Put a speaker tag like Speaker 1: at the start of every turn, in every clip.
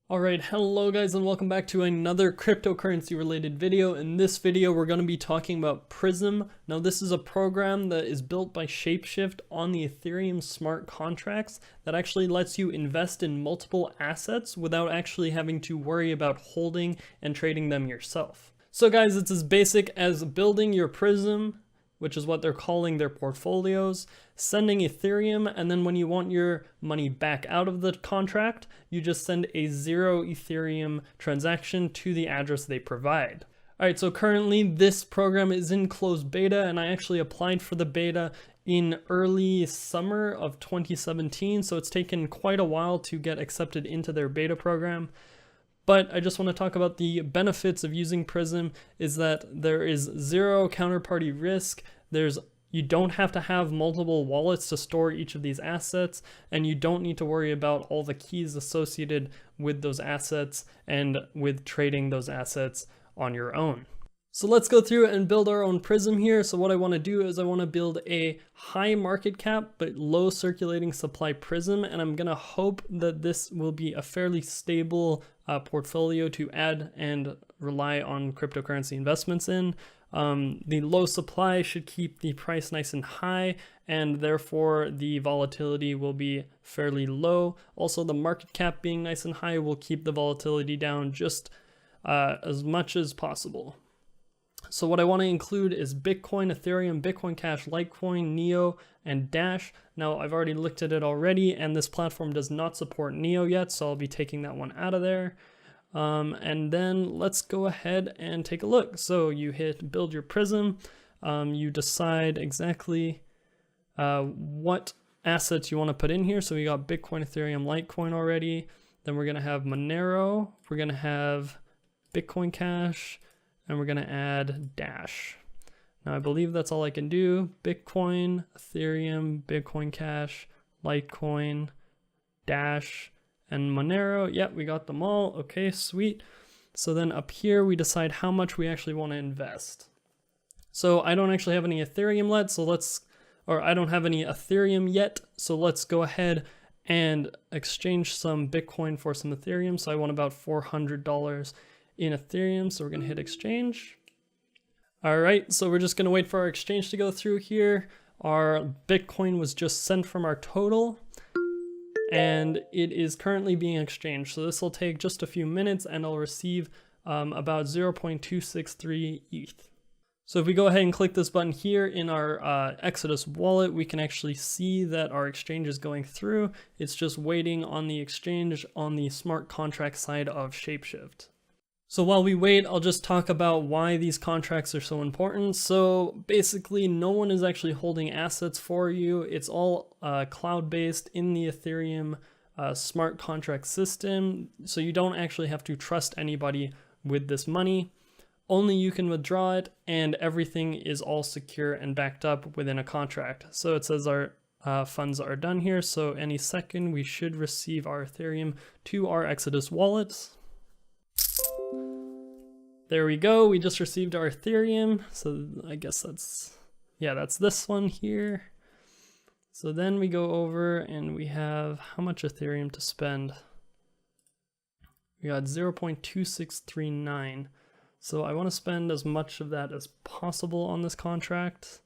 Speaker 1: Alright, hello guys and welcome back to another cryptocurrency related video. In this video we're going to be talking about PRISM. Now this is a program that is built by ShapeShift on the Ethereum smart contracts that actually lets you invest in multiple assets without actually having to worry about holding and trading them yourself. So guys, it's as basic as building your PRISM, which is what they're calling their portfolios, sending Ethereum, and then when you want your money back out of the contract, you just send a 0 Ethereum transaction to the address they provide. Alright, so currently this program is in closed beta, and I actually applied for the beta in early summer of 2017, so it's taken quite a while to get accepted into their beta program. But I just want to talk about the benefits of using PRISM is that there is 0 counterparty risk. You don't have to have multiple wallets to store each of these assets, and you don't need to worry about all the keys associated with those assets and with trading those assets on your own. So let's go through and build our own PRISM here. So what I want to do is I want to build a high market cap but low circulating supply PRISM, and I'm going to hope that this will be a fairly stable portfolio to add and rely on cryptocurrency investments in. The low supply should keep the price nice and high, and therefore the volatility will be fairly low. Also, the market cap being nice and high will keep the volatility down just as much as possible. So what I want to include is Bitcoin, Ethereum, Bitcoin Cash, Litecoin, Neo, and Dash. Now I've already looked at it already, and this platform does not support Neo yet, so I'll be taking that one out of there. And then let's go ahead and take a look. So you hit build your PRISM, you decide exactly what assets you want to put in here. So we got Bitcoin, Ethereum, Litecoin already. Then we're going to have Monero, we're going to have Bitcoin Cash, and we're going to add Dash. Now I believe that's all I can do. Bitcoin, Ethereum, Bitcoin Cash, Litecoin, Dash, and Monero. Yep, we got them all. Okay, sweet. So then up here we decide how much we actually want to invest. So I don't actually have any Ethereum I don't have any Ethereum yet, so let's go ahead and exchange some Bitcoin for some Ethereum. So I want about $400 in Ethereum, so we're going to hit exchange. All right, so we're just going to wait for our exchange to go through here. Our Bitcoin was just sent from our total, and it is currently being exchanged. So this will take just a few minutes, and I'll receive about 0.263 ETH. So if we go ahead and click this button here in our Exodus wallet, we can actually see that our exchange is going through. It's just waiting on the exchange on the smart contract side of ShapeShift. So while we wait, I'll just talk about why these contracts are so important. So basically, no one is actually holding assets for you. It's all cloud-based in the Ethereum smart contract system. So you don't actually have to trust anybody with this money. Only you can withdraw it, and everything is all secure and backed up within a contract. So it says our funds are done here. So any second, we should receive our Ethereum to our Exodus wallets. There we go, we just received our Ethereum, so I guess that's this one here. So then we go over and we have how much Ethereum to spend. We got 0.2639, so I want to spend as much of that as possible on this contract.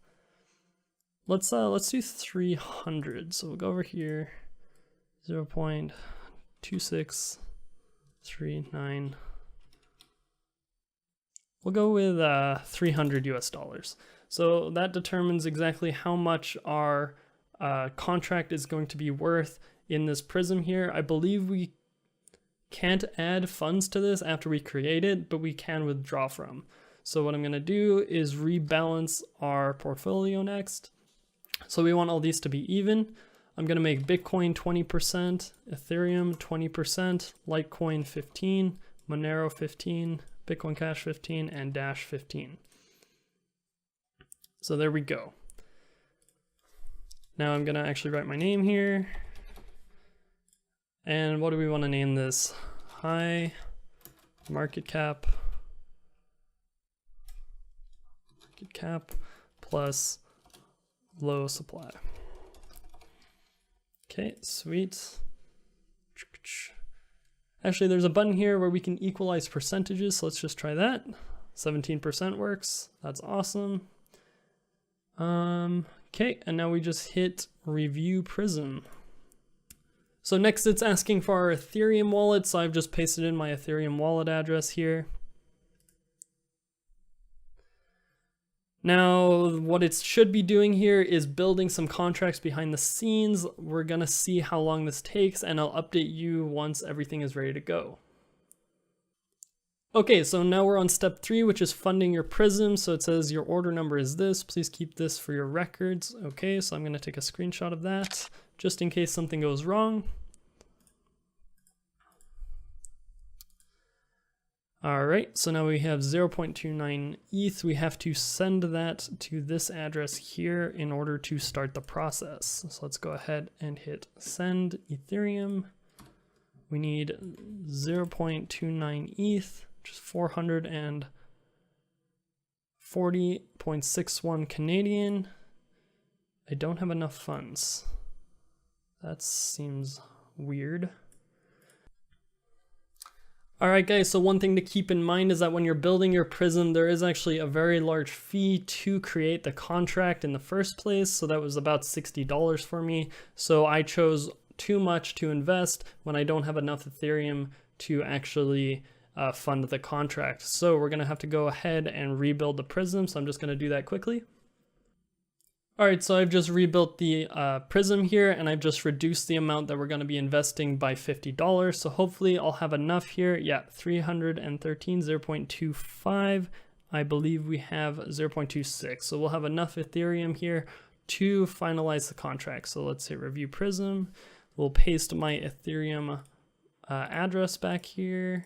Speaker 1: Let's do 300, so we'll go over here, 0.2639. We'll go with 300 US dollars. So that determines exactly how much our contract is going to be worth in this PRISM here. I believe we can't add funds to this after we create it, but we can withdraw from. So what I'm going to do is rebalance our portfolio next. So we want all these to be even. I'm going to make Bitcoin 20%, Ethereum 20%, Litecoin 15%, Monero 15%, Bitcoin Cash 15, and Dash 15. So there we go. Now I'm gonna actually write my name here. And what do we want to name this? High market cap plus low supply. Okay, sweet. Actually, there's a button here where we can equalize percentages, so let's just try that. 17% works. That's awesome. Okay, and now we just hit review Prism. So next it's asking for our Ethereum wallet, so I've just pasted in my Ethereum wallet address here. Now, what it should be doing here is building some contracts behind the scenes. We're gonna see how long this takes, and I'll update you once everything is ready to go. Okay, so now we're on step 3, which is funding your Prism. So it says your order number is this. Please keep this for your records. Okay, so I'm gonna take a screenshot of that just in case something goes wrong. All right, so now we have 0.29 ETH. We have to send that to this address here in order to start the process. So let's go ahead and hit send Ethereum. We need 0.29 ETH, which is 440.61 Canadian. I don't have enough funds. That seems weird. Alright guys, so one thing to keep in mind is that when you're building your Prism, there is actually a very large fee to create the contract in the first place. So that was about $60 for me. So I chose too much to invest when I don't have enough Ethereum to actually fund the contract. So we're gonna have to go ahead and rebuild the Prism. So I'm just gonna do that quickly. All right, so I've just rebuilt the Prism here, and I've just reduced the amount that we're going to be investing by $50. So hopefully I'll have enough here. Yeah, 313, 0.25. I believe we have 0.26. So we'll have enough Ethereum here to finalize the contract. So let's hit review Prism. We'll paste my Ethereum address back here.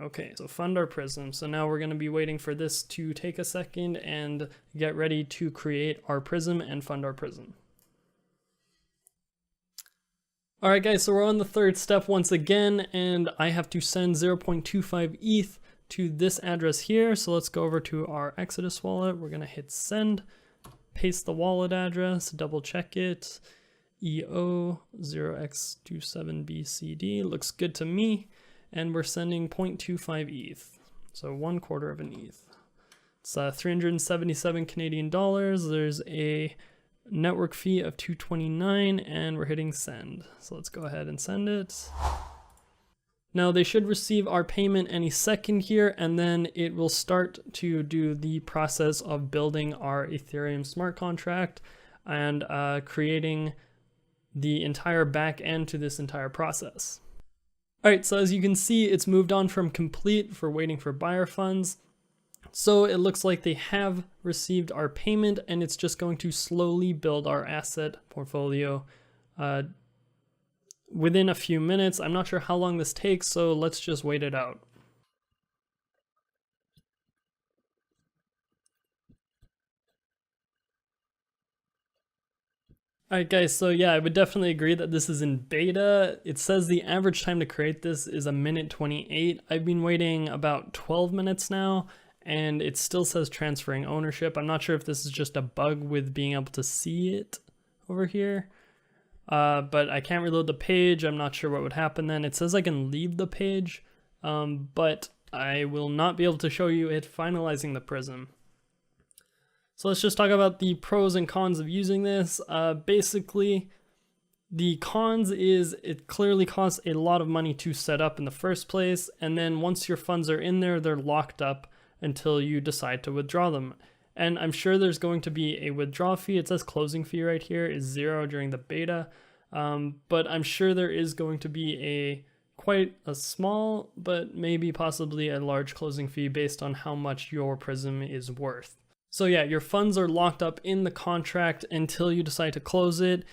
Speaker 1: Okay, so fund our Prism. So now we're going to be waiting for this to take a second and get ready to create our Prism and fund our Prism. All right, guys, so we're on the third step once again, and I have to send 0.25 ETH to this address here. So let's go over to our Exodus wallet. We're going to hit send, paste the wallet address, double check it. EO0x27BCD looks good to me. And we're sending 0.25 ETH, so 1/4 of an ETH. It's 377 Canadian dollars. There's a network fee of 229, and we're hitting send. So let's go ahead and send it. Now they should receive our payment any second here, and then it will start to do the process of building our Ethereum smart contract and creating the entire back end to this entire process. All right, so as you can see, it's moved on from complete for waiting for buyer funds. So it looks like they have received our payment, and it's just going to slowly build our asset portfolio within a few minutes. I'm not sure how long this takes, so let's just wait it out. Alright guys, so yeah, I would definitely agree that this is in beta. It says the average time to create this is 1:28. I've been waiting about 12 minutes now, and it still says transferring ownership. I'm not sure if this is just a bug with being able to see it over here, but I can't reload the page. I'm not sure what would happen then. It says I can leave the page, but I will not be able to show you it finalizing the Prism. So let's just talk about the pros and cons of using this. Basically, the cons is it clearly costs a lot of money to set up in the first place, and then once your funds are in there, they're locked up until you decide to withdraw them. And I'm sure there's going to be a withdrawal fee. It says closing fee right here is 0 during the beta, but I'm sure there is going to be quite a small, but maybe possibly a large closing fee based on how much your Prism is worth. So yeah, your funds are locked up in the contract until you decide to close it.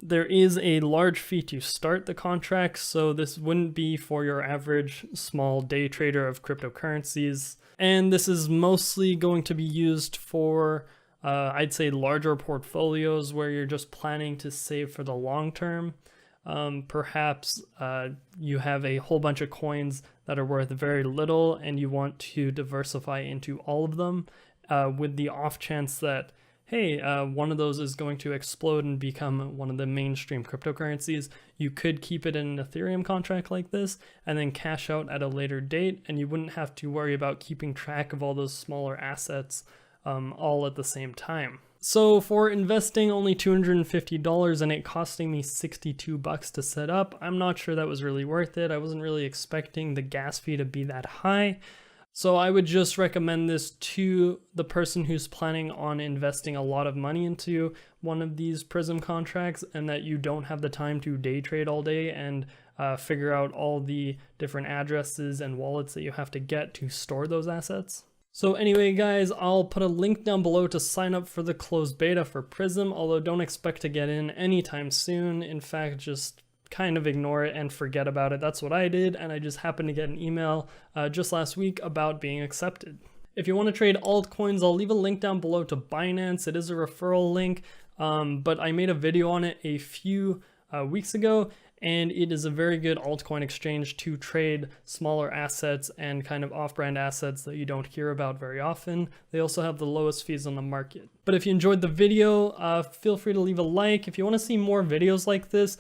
Speaker 1: There is a large fee to start the contract, so this wouldn't be for your average small day trader of cryptocurrencies. And this is mostly going to be used for, I'd say, larger portfolios where you're just planning to save for the long term. Perhaps you have a whole bunch of coins that are worth very little and you want to diversify into all of them. With the off chance that, hey, one of those is going to explode and become one of the mainstream cryptocurrencies, you could keep it in an Ethereum contract like this and then cash out at a later date, and you wouldn't have to worry about keeping track of all those smaller assets all at the same time. So for investing only $250 and it costing me $62 to set up, I'm not sure that was really worth it. I wasn't really expecting the gas fee to be that high. So I would just recommend this to the person who's planning on investing a lot of money into one of these PRISM contracts and that you don't have the time to day trade all day and figure out all the different addresses and wallets that you have to get to store those assets. So anyway, guys, I'll put a link down below to sign up for the closed beta for PRISM, although don't expect to get in anytime soon. In fact, just kind of ignore it and forget about it. That's what I did, and I just happened to get an email just last week about being accepted. If you want to trade altcoins, I'll leave a link down below to Binance. It is a referral link, but I made a video on it a few weeks ago, and it is a very good altcoin exchange to trade smaller assets and kind of off-brand assets that you don't hear about very often. They also have the lowest fees on the market. But if you enjoyed the video, feel free to leave a like. If you want to see more videos like this,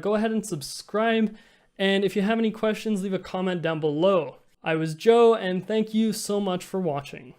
Speaker 1: go ahead and subscribe. And if you have any questions, leave a comment down below. I was Joe, and thank you so much for watching.